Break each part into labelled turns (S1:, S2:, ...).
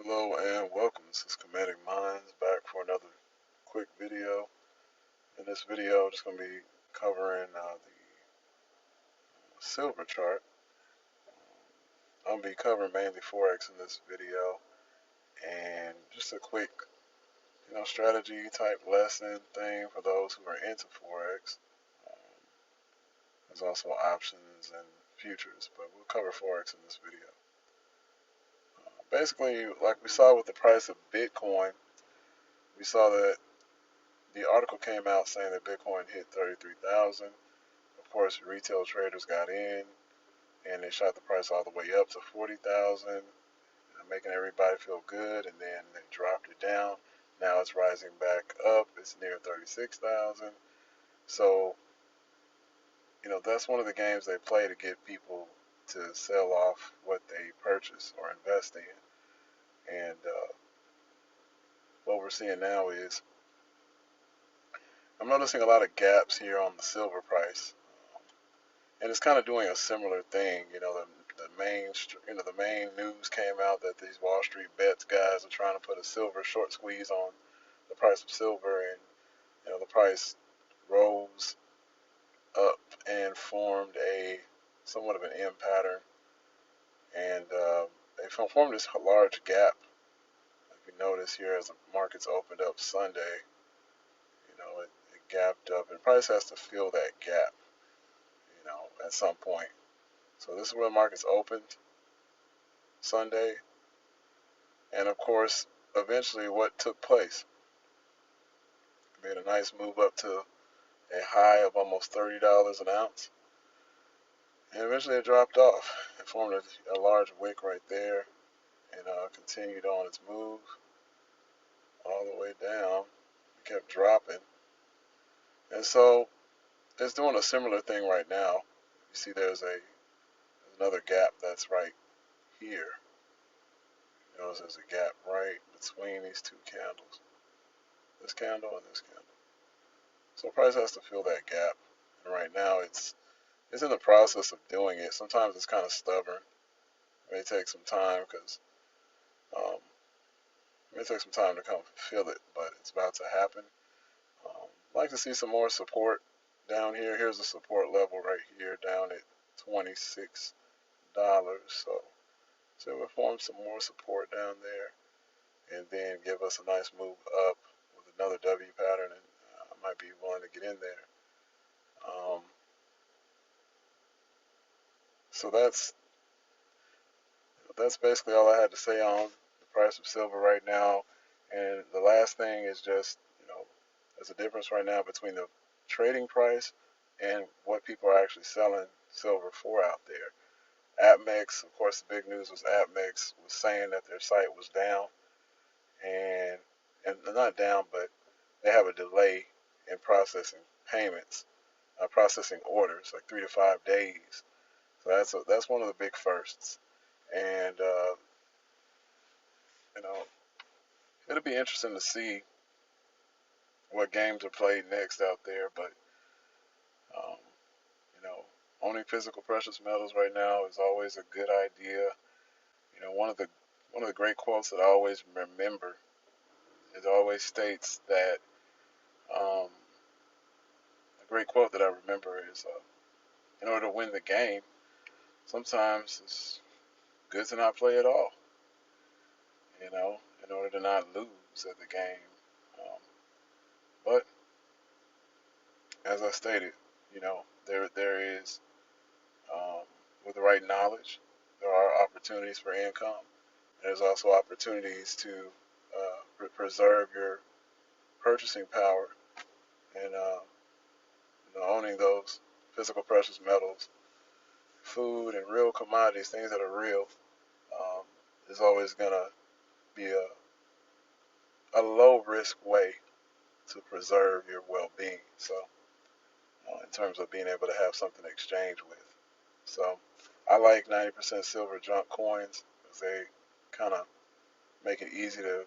S1: Hello and welcome. This is Kmtcminds back for another quick video. In this video, I'm just going to be covering the silver chart. I'm going to be covering mainly Forex in this video and just a quick, strategy type lesson thing for those who are into Forex. There's also options and futures, but we'll cover Forex in this video. Basically, like we saw with the price of Bitcoin, we saw that the article came out saying that Bitcoin hit 33,000. Of course, retail traders got in and they shot the price all the way up to 40,000, making everybody feel good, and then they dropped it down. Now it's rising back up. It's near 36,000. So, that's one of the games they play to get people to sell off what they purchase or invest in. And what we're seeing now is I'm noticing a lot of gaps here on the silver price. And it's kind of doing a similar thing. The main news came out that these Wall Street bets guys are trying to put a silver short squeeze on the price of silver, and the price rose up and formed a somewhat of an M pattern, and they formed this large gap. If you notice here, as the markets opened up Sunday, it gapped up, and price has to fill that gap, at some point. So this is where the markets opened Sunday, and of course, eventually what took place? Made a nice move up to a high of almost $30 an ounce, and eventually it dropped off. It formed a large wick right there, and continued on its move all the way down. It kept dropping, and so it's doing a similar thing right now. You see, there's another gap that's right here. Notice there's a gap right between these two candles. This candle and this candle. So price has to fill that gap. And right now it's in the process of doing it. Sometimes it's kind of stubborn. It may take some time because it may take some time to come fill it, but it's about to happen. I'd like to see some more support down here. Here's a support level right here down at $26. So we'll form some more support down there and then give us a nice move up with another W pattern, and I might be willing to get in there. So that's basically all I had to say on the price of silver right now. And the last thing is just, there's a difference right now between the trading price and what people are actually selling silver for out there. APMEX, of course, the big news was APMEX was saying that their site was down, and not down, but they have a delay in processing payments, processing orders, like 3 to 5 days. So that's one of the big firsts, and it'll be interesting to see what games are played next out there. But um, owning physical precious metals right now is always a good idea. One of the great quotes that I always remember, it always states that a great quote that I remember is, in order to win the game, sometimes it's good to not play at all. In order to not lose at the game. But as I stated, there is, with the right knowledge, there are opportunities for income. There's also opportunities to preserve your purchasing power, and owning those physical precious metals, food, and real commodities, things that are real, um, is always going to be a low risk way to preserve your well-being. So, in terms of being able to have something to exchange with. So, I like 90% silver junk coins because they kind of make it easy to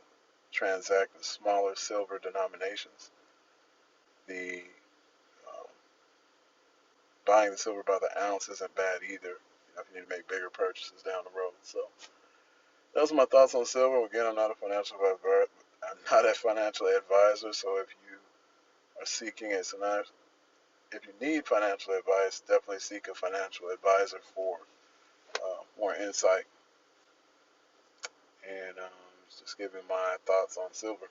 S1: transact in smaller silver denominations. The buying the silver by the ounce isn't bad either, if you need to make bigger purchases down the road. So those are my thoughts on silver. Again, I'm not a financial advisor, so if you are seeking if you need financial advice, definitely seek a financial advisor for more insight and just giving my thoughts on silver.